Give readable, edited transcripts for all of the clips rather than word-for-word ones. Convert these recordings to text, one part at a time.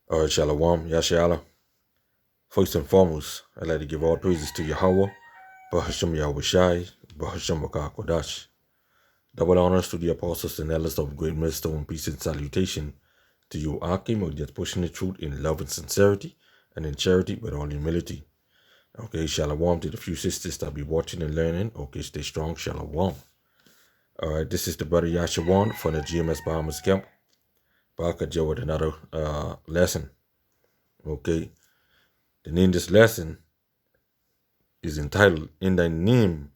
Shalom, Yasharahla. First and foremost, I'd like to give all praises to Yahweh, Bahasham Yahushai, Bahasham Kodash. Double honors to the apostles and elders of great millstone, peace and salutation to you, Akim, who just pushing the truth in love and sincerity, and in charity with all humility. Okay, Shalom to the few sisters that be watching and learning. Okay, stay strong, Shalom. Alright, this is the brother Yashawan from the GMS Bahamas Camp. Back at you with another lesson. Okay, the name of this lesson is entitled, In Thy Name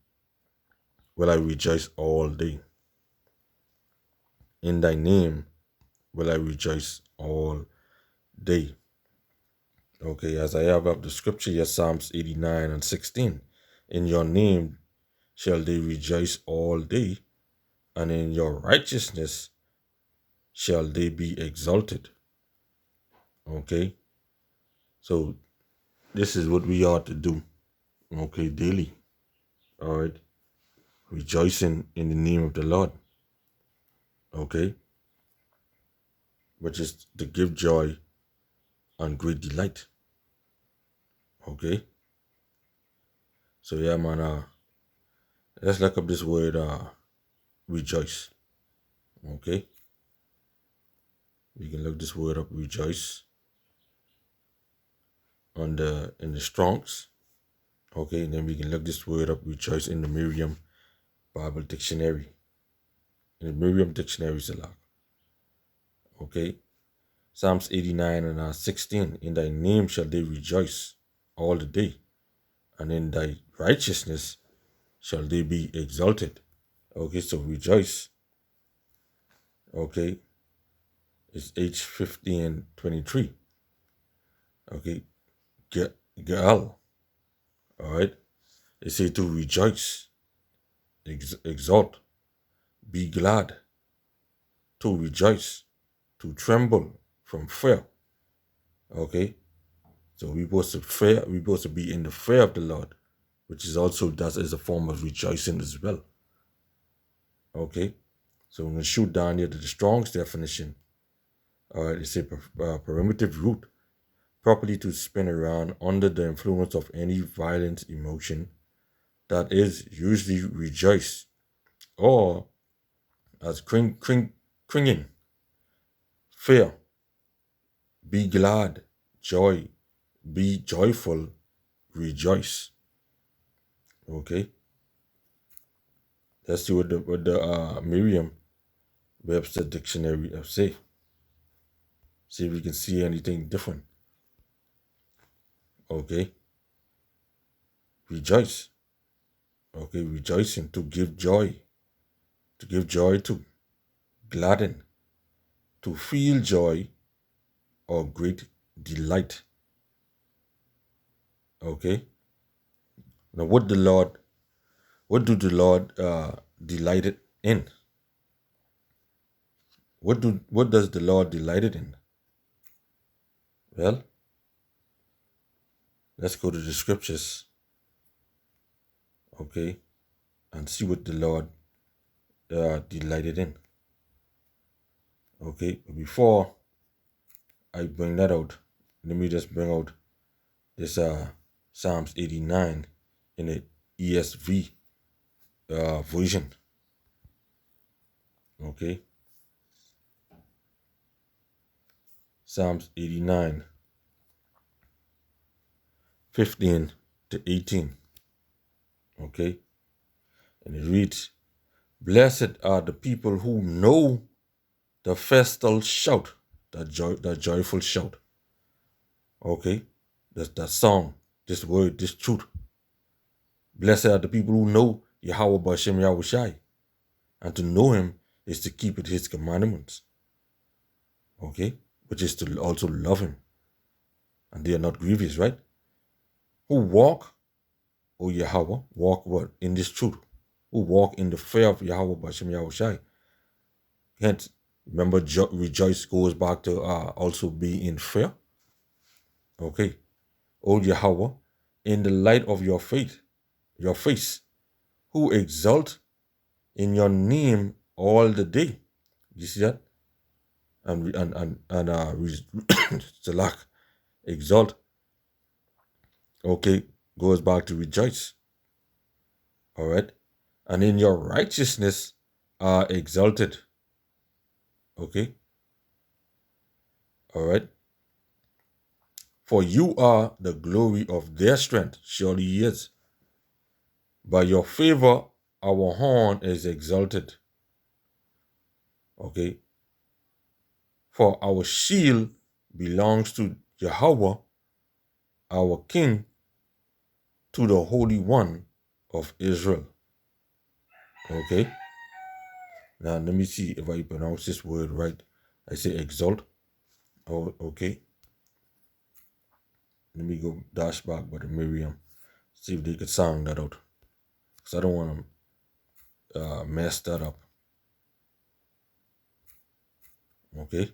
Will I Rejoice All Day. In Thy Name Will I Rejoice All Day. Okay, as I have up the scripture here, Psalms 89 and 16. In your name shall they rejoice all day, and in your righteousness shall they be exalted. Okay, so this is what we ought to do, okay, daily. All right, rejoicing in the name of the Lord. Okay, which is to give joy and great delight. Okay, so yeah, man, let's look up this word, rejoice. Okay, we can look this word up, rejoice, in the Strongs. Okay, and then we can look this word up, rejoice, in the Merriam Bible Dictionary. In the Merriam Dictionary is a lot. Okay, Psalms 89 and 16. In thy name shall they rejoice all the day, and in thy righteousness shall they be exalted. Okay, so rejoice. Okay, it's H50 and 23. Okay, Gaal. All right, they say to rejoice, exalt, be glad, to rejoice, to tremble from fear. Okay, so we're supposed to fear. We're supposed to be in the fear of the Lord, which is also that is a form of rejoicing as well. Okay, so I'm gonna shoot down here to the Strong's definition. All right, it's a primitive root, properly to spin around under the influence of any violent emotion, that is usually rejoice, or as cringing, fear, be glad, joy, be joyful, rejoice. Okay, let's see what the Merriam Webster Dictionary of say. See if we can see anything different. Okay, rejoice. Okay, rejoicing, to give joy, to gladden, to feel joy or great delight. Okay, now what do the Lord delighted in? What does the Lord delighted in? Well, let's go to the scriptures. Okay, and see what the Lord delighted in. Okay, but before I bring that out, let me just bring out this Psalms 89 in the ESV version. Okay, Psalms 89, 15 to 18. Okay, and it reads, Blessed are the people who know the festal shout, the joyful shout. Okay, that song, this word, this truth. Blessed are the people who know Yahweh Bashem Yahushai, and to know him is to keep his commandments. Okay, which is to also love him, and they are not grievous, right? Who walk, O Yahweh, walk what? In this truth. Who walk in the fear of Yahweh Bashem Yahushai. Hence, remember, rejoice goes back to also be in fear. Okay, O Yahweh, in the light of your face, who exult in your name all the day. You see that? Salak, exalt, okay, goes back to rejoice. All right. And in your righteousness are exalted. Okay. All right. For you are the glory of their strength. Surely he is. By your favor, our horn is exalted. Okay. For our shield belongs to Yahweh, our King, to the Holy One of Israel. Okay. Now let me see if I pronounce this word right. I say exalt. Oh, okay. Let me go dash back by the Miriam. See if they could sound that out. Because I don't want to mess that up. Okay.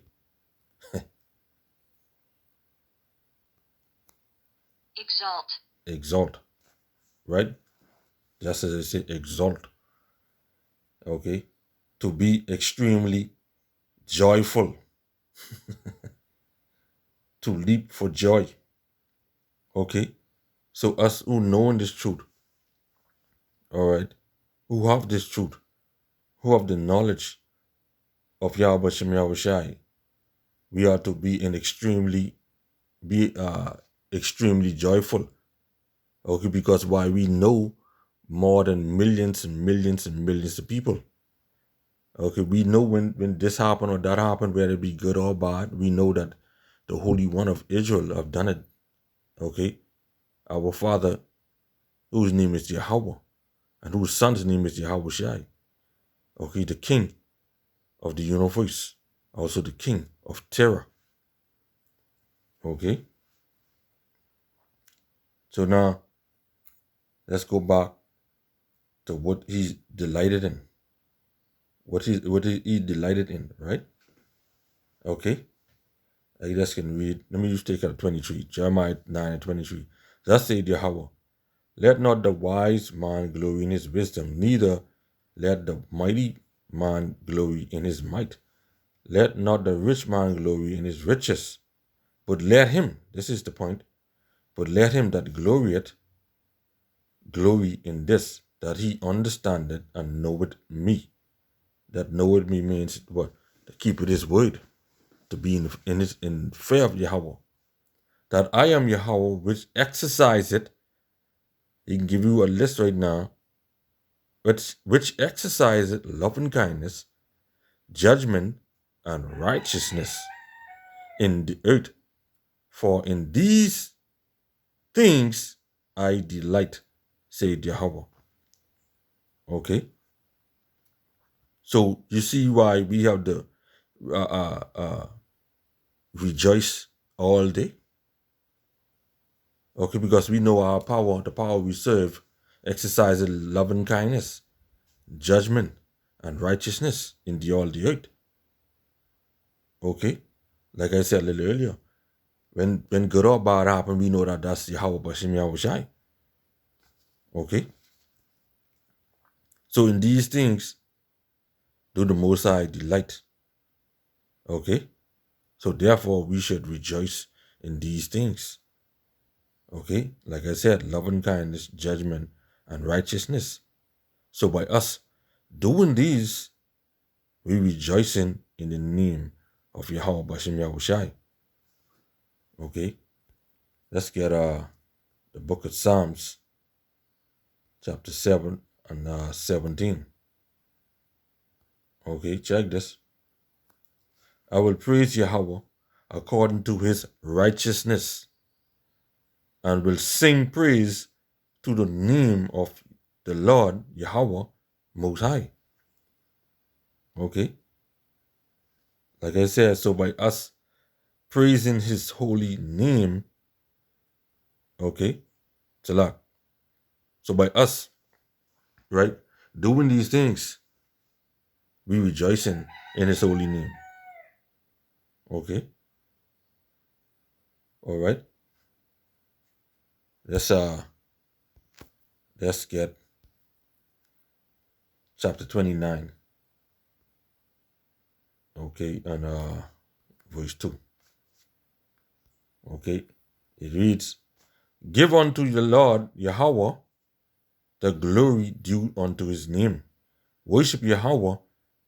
Exalt. Exalt. Right? Just as I say exalt. Okay. To be extremely joyful. To leap for joy. Okay. So us who know this truth, all right, who have this truth, who have the knowledge of Yahweh Shem Yahweh Shai, we are to be be extremely joyful. Okay, because why, we know more than millions and millions and millions of people. Okay, we know when this happened or that happened, whether it be good or bad, we know that the Holy One of Israel have done it. Okay, our Father, whose name is Yahweh, and whose Son's name is Yahweh Shai. Okay, the King of the universe, also the King of terror. Okay, so now let's go back to what he's delighted in. What he delighted in, right? Okay. I just can read. Let me just take out 23. Jeremiah 9 and 23. Thus saith Yahweh, let not the wise man glory in his wisdom, neither let the mighty man glory in his might. Let not the rich man glory in his riches, but let him, this is the point, but let him that glorieth glory in this, that he understandeth and knoweth me. That knoweth me means what? To keep it his word, to be in fear of Yahweh. That I am Yahweh, which exercise it. He can give you a list right now, which exercise it love and kindness, judgment, and righteousness in the earth. For in these things I delight, said Yahweh. Okay? So you see why we have to rejoice all day? Okay, because we know our power, the power we serve, exercises love and kindness, judgment, and righteousness in all the earth. Okay? Like I said a little earlier, when good or bad happen, we know that that's Yahweh Bashim Yahweh Shai. Okay? So in these things, do the Most High delight. Okay? So therefore, we should rejoice in these things. Okay? Like I said, love and kindness, judgment, and righteousness. So by us doing these, we rejoicing in the name of Yahweh Bashim Yahweh Shai. Okay? Let's get the book of Psalms, chapter 7 and 17. Okay, check this. I will praise Yahweh according to his righteousness, and will sing praise to the name of the Lord Yahweh Most High. Okay? Like I said, so by us praising his holy name, okay, Talak. So by us, right, doing these things, we rejoicing in his holy name. Okay? All right? Let's get chapter 29. Okay, and verse 2. Okay, it reads, Give unto the Lord Yahweh the glory due unto his name. Worship Yahweh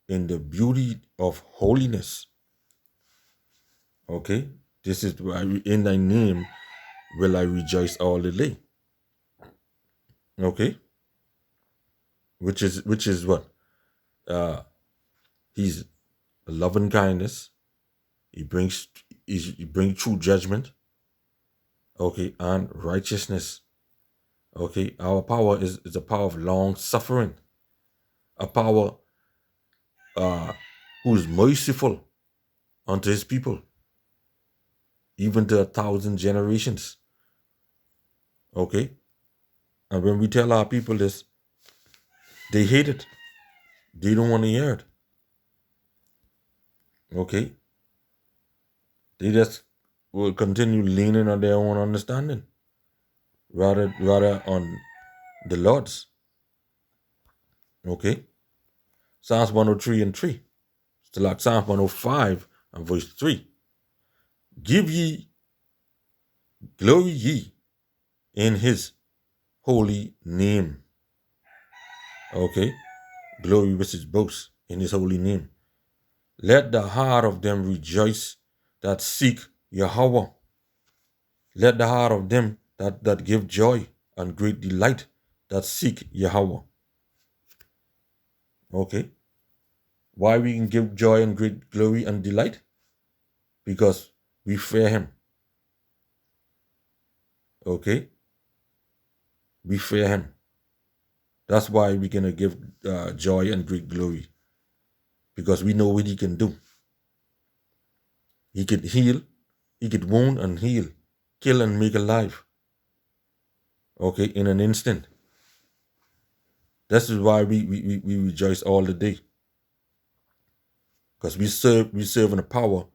in the beauty of holiness. Okay, this is why in thy name will I rejoice all the day. Okay, which is what? He's a loving kindness. He brings true judgment. Okay, and righteousness. Okay, our power is a power of long suffering, a power who is merciful unto his people, even to 1,000 generations. Okay, and when we tell our people this, they hate it. They don't want to hear it. Okay, they just will continue leaning on their own understanding, rather on the Lord's. Okay, Psalms 103 and 3. Still like Psalms 105 and verse 3. Give ye glory ye in his holy name. Okay, glory which is boast in his holy name. Let the heart of them rejoice that seek Yahweh. Let the heart of them that give joy and great delight that seek Yahweh. Okay, why we can give joy and great glory and delight? Because we fear him. Okay, we fear him. That's why we're gonna give joy and great glory, because we know what he can do. He could heal, he could wound and heal, kill and make alive. Okay, in an instant. This is why we rejoice all the day, because we serve in a power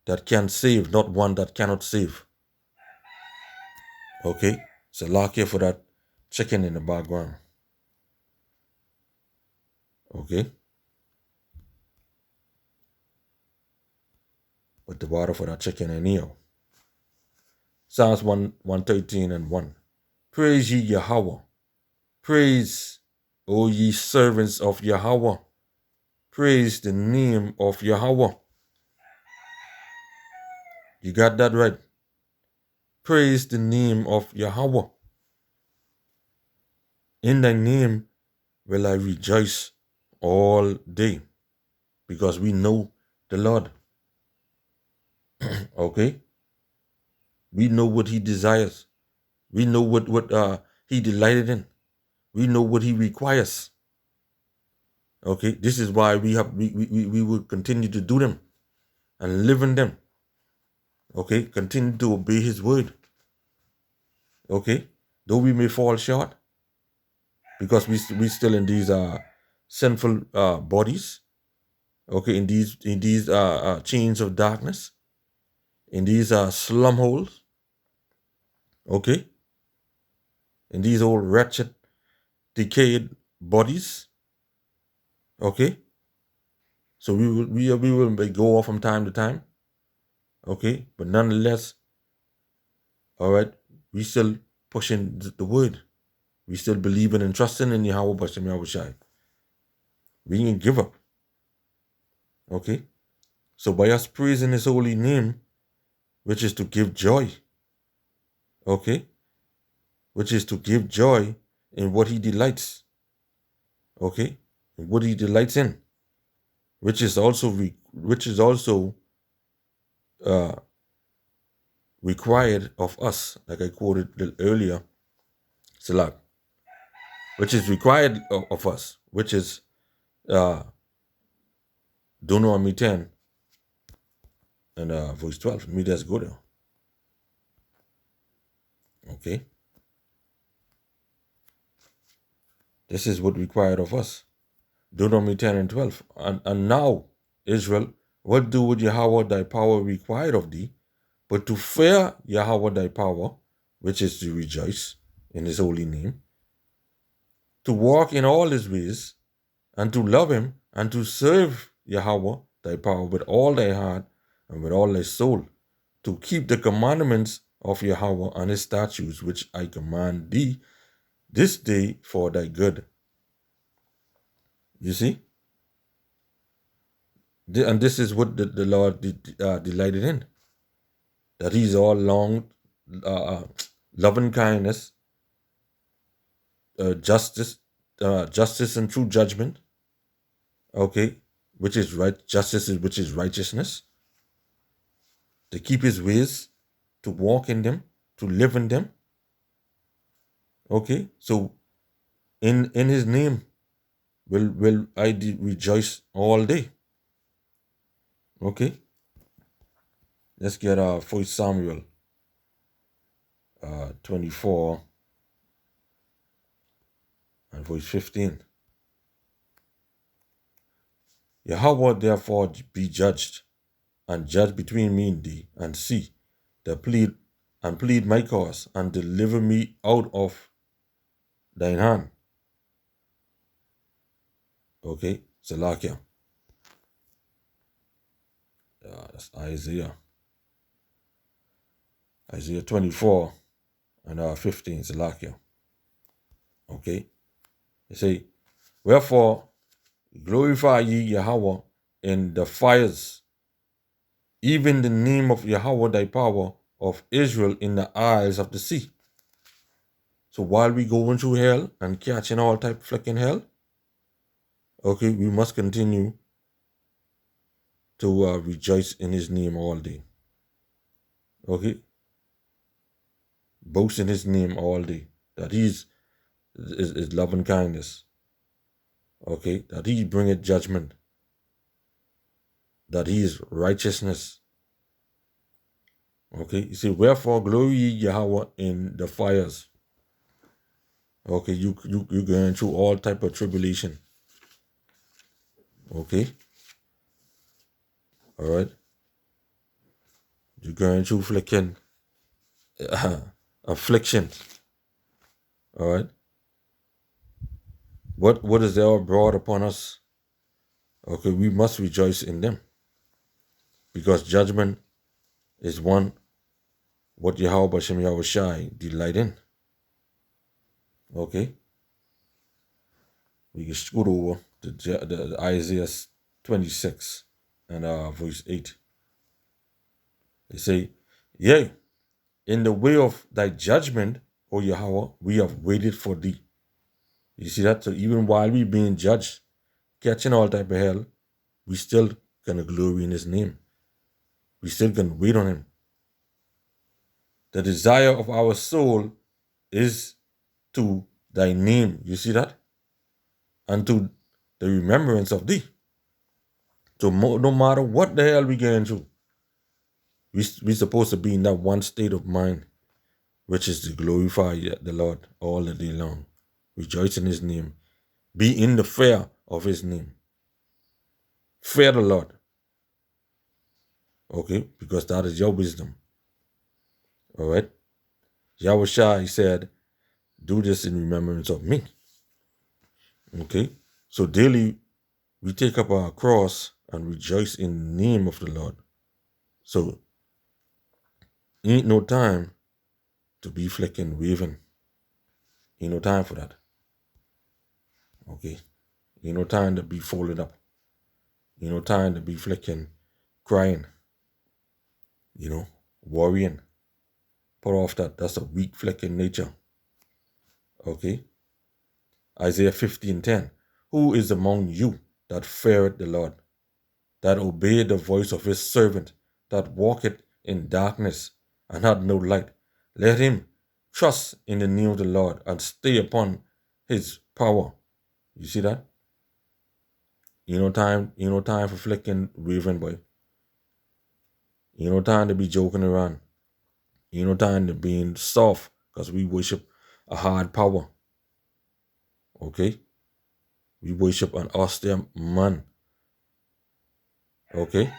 that can save, not one that cannot save. Okay, so lock here for that chicken in the background. Okay, with the water for that chicken anyhow. Psalms 113 and 1. Praise ye Yahweh. Praise, O ye servants of Yahweh. Praise the name of Yahweh. You got that right. Praise the name of Yahweh. In thy name will I rejoice all day, because we know the Lord. Okay? We know what he desires. We know what he delighted in. We know what he requires. Okay? This is why we will continue to do them and live in them. Okay? Continue to obey his word. Okay? Though we may fall short, because we still in these sinful bodies. Okay, in these chains of darkness, in these slum holes. Okay, in these old wretched, decayed bodies. Okay, so we will go off from time to time. Okay, but nonetheless, all right, we still pushing the word. We still believing and trusting in Yahweh Bashem Yahushai. We didn't give up. Okay, so by us praising his holy name, which is to give joy. Okay, which is to give joy in what he delights. Okay, in what he delights in, which is also required of us, like I quoted earlier, Salat, which is required of us, which is Deuteronomy 10 and verse 12. Me, that's good. Okay, this is what required of us. Deuteronomy 10 and 12. And now, Israel, what do with Yahweh thy power required of thee, but to fear Yahweh thy power, which is to rejoice in his holy name, to walk in all his ways, and to love him, and to serve Yahweh thy power with all thy heart, and with all thy soul, to keep the commandments of Yahweh and his statutes, which I command thee this day for thy good. You see? And this is what the Lord delighted in. That he's all long, loving kindness, justice, justice and true judgment. Okay, which is right, justice which is righteousness. To keep his ways, to walk in them, to live in them. Okay, so in his name will I rejoice all day. Okay, let's get 1 Samuel 24 and verse 15. Yahweh therefore be judged, and judge between me and thee, and see, that plead my cause, and deliver me out of thine hand. Okay, Salakia. That's Isaiah 24 and 15, Salakia. Okay, they say, wherefore glorify ye Yahweh in the fires, even the name of Yahweh thy power of Israel in the isles of the sea. So while we going through hell and catching all type of flicking hell, okay, we must continue to rejoice in his name all day. Okay, boast in his name all day, that he's is love and kindness. Okay, that he bringeth judgment, that he is righteousness. Okay, you see, wherefore glory ye Yahweh in the fires. Okay, you going through all type of tribulation. Okay, all right, you're going through flicking affliction. All right, what is there brought upon us? Okay, we must rejoice in them, because judgment is one what Yahweh Bashem Yahweh Shai delight in. Okay, we can scoot over to the Isaiah 26 and verse 8. They say, yea, in the way of thy judgment, O Yahweh, we have waited for thee. You see that? So even while we being judged, catching all type of hell, we still gonna glory in his name. We still gonna wait on him. The desire of our soul is to thy name. You see that? And to the remembrance of thee. So no matter what the hell we going through, we supposed to be in that one state of mind, which is to glorify the Lord all the day long. Rejoice in his name. Be in the fear of his name. Fear the Lord. Okay? Because that is your wisdom. All right? Yahweh Shai said, do this in remembrance of me. Okay? So daily we take up our cross and rejoice in the name of the Lord. So ain't no time to be flicking, waving. Ain't no time for that. Okay? Ain't no time to be folded up. Ain't no time to be flicking, crying. Worrying. Put off that. That's a weak flicking nature. Okay? Isaiah 15:10. Who is among you that feareth the Lord, that obeyeth the voice of his servant, that walketh in darkness and had no light? Let him trust in the name of the Lord and stay upon his power. You see that? Time for flicking, waving, boy. Time to be joking around. Time to being soft, because we worship a hard power. Okay? We worship an austere man. Okay?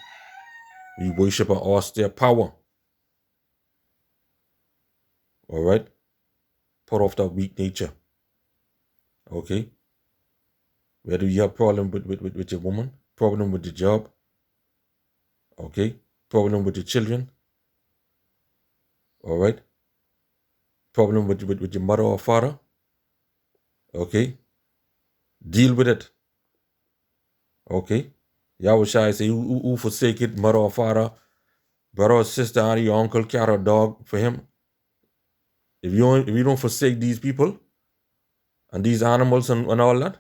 We worship an austere power. All right? Put off that weak nature. Okay? Whether you have problem with your woman, problem with the job, okay? Problem with your children, all right? Problem with your mother or father, okay? Deal with it, okay? Yahweh Shai say, who forsake it, mother or father, brother or sister, auntie, your uncle, cat or dog, for him. If you don't forsake these people and these animals and all that,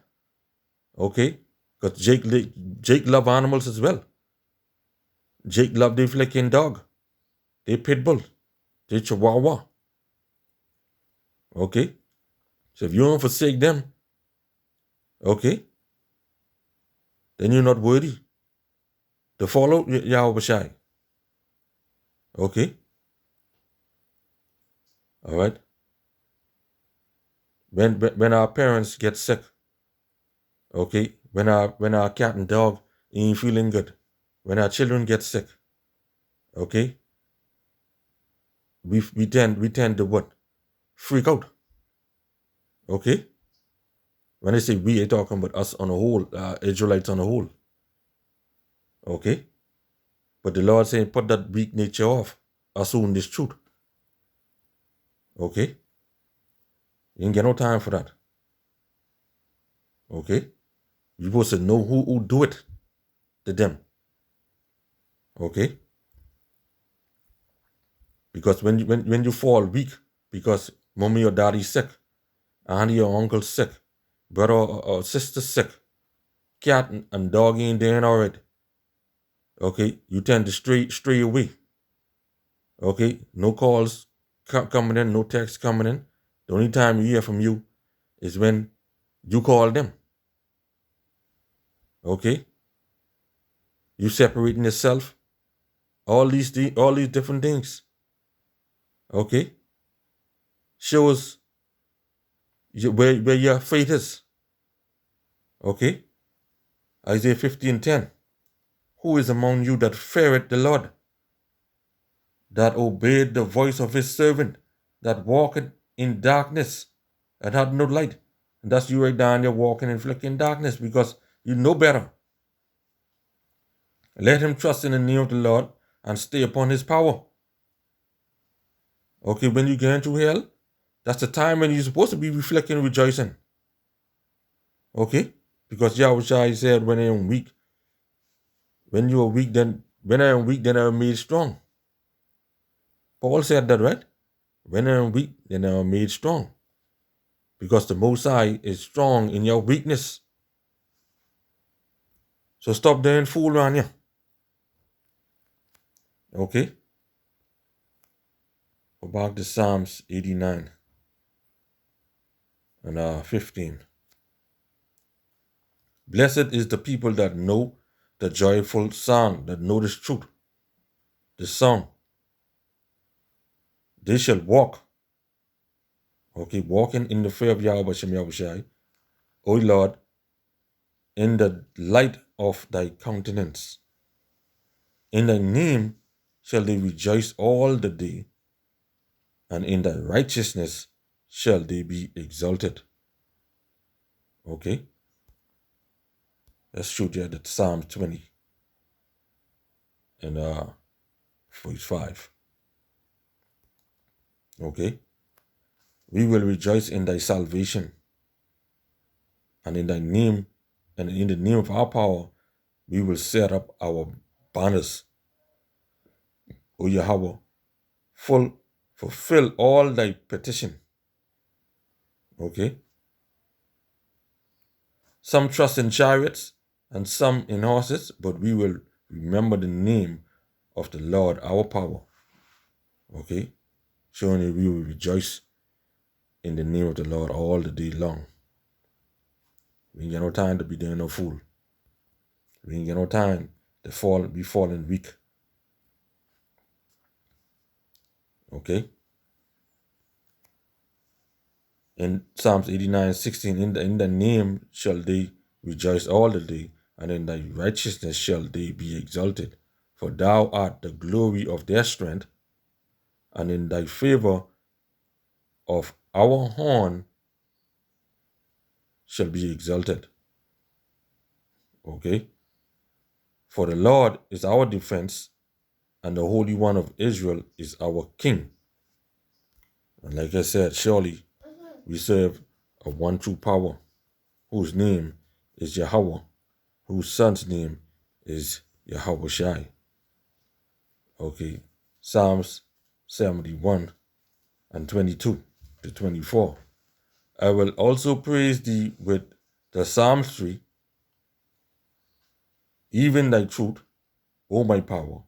okay? Because Jake love animals as well. Jake love the flicking dog, they pit bull, they chihuahua, okay? So if you don't forsake them, okay, then you're not worthy to follow Yahweh Shai, okay? All right? When our parents get sick, okay, when our cat and dog ain't feeling good, when our children get sick, okay, we tend to what? Freak out. Okay? When I say we, I talking about us on a whole, Israelites on a whole. Okay? But the Lord saying, put that weak nature off. Assume this truth. Okay? You ain't get no time for that. Okay? You supposed to know who do it to them. Okay? Because when you fall weak, because mommy or daddy sick, auntie or uncle sick, brother or sister sick, cat and dog ain't there already. Okay? You tend to stray away. Okay? No calls coming in, no text coming in. The only time you hear from you is when you call them. Okay? You separating yourself. All these different things. Okay? Shows where your faith is. Okay? Isaiah 50:10. Who is among you that feareth the Lord, that obeyed the voice of his servant, that walketh in darkness, and had no light? And that's you right down there walking in flicking darkness because you know better. Let him trust in the name of the Lord and stay upon his power. Okay, when you're going through hell, that's the time when you're supposed to be reflecting and rejoicing. Okay? Because Yahweh said, when I am weak, when you are weak, then when I am weak, then I am made strong. Paul said that, right? When I am weak, then I am made strong. Because the Most High is strong in your weakness. So stop doing fool around you. Okay? Go back to Psalms 89 and 15. Blessed is the people that know the joyful sound, that know this truth, the song. They shall walk. Okay, walking in the fear of Yahweh Shem Yahushai, O Lord, in the light of thy countenance. In thy name shall they rejoice all the day, and in thy righteousness shall they be exalted. Okay? Let's shoot here at Psalm 20 and verse 5. Okay? We will rejoice in thy salvation, and in thy name, and in the name of our power, we will set up our banners. O Yahweh, fulfill all thy petition. Okay? Some trust in chariots and some in horses, but we will remember the name of the Lord our power. Okay? Showing that we will rejoice in the name of the Lord all the day long. We ain't got no time to be doing no fool. We ain't got no time to be falling weak. Okay? In Psalms 89:16, in the name shall they rejoice all the day, and in thy righteousness shall they be exalted. For thou art the glory of their strength, and in thy favor of our horn shall be exalted. Okay? For the Lord is our defense, and the Holy One of Israel is our King. And like I said, surely we serve a one true power, whose name is Yahweh, whose son's name is Yahweh Shai. Okay, Psalms 71 and 22 to 24. I will also praise thee with the psalmistry, even thy truth, O my power.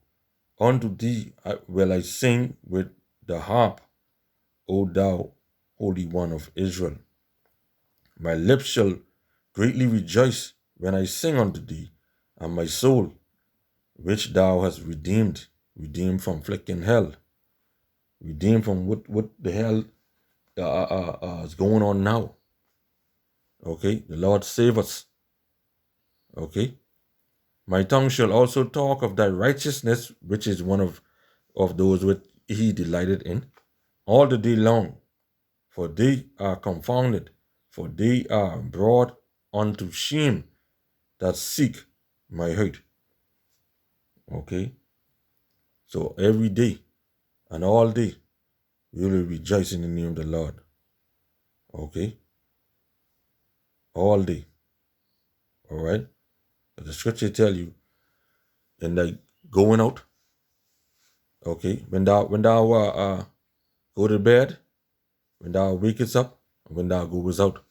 Unto thee will I sing with the harp, O thou Holy One of Israel. My lips shall greatly rejoice when I sing unto thee, and my soul, which thou hast redeemed from flicking hell, redeemed from what the hell is going on now. Okay, the Lord save us. Okay, my tongue shall also talk of thy righteousness, which is one of those which he delighted in, all the day long. For they are confounded, for they are brought unto shame that seek my hurt. Okay, so every day and all day we will rejoice in the name of the Lord. Okay, all day. All right, but the scripture tell you, and like going out. Okay, when thou go to bed, when thou wakest up, when thou goest out.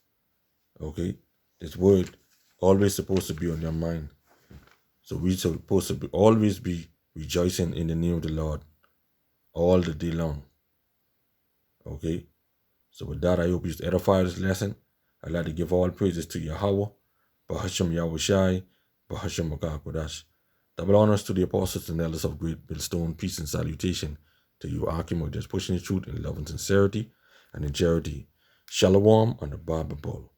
Okay, this word always supposed to be on your mind. So we supposed to always be rejoicing in the name of the Lord all the day long. Okay, so with that, I hope you edify this lesson. I'd like to give all praises to Yahweh, Bahasham Yahushai, Bahasham Makakodash. Double honors to the apostles and elders of Great Millstone. Peace and salutation to you, Archimon, just pushing the truth in love and sincerity and in charity. Shalom on the Bible.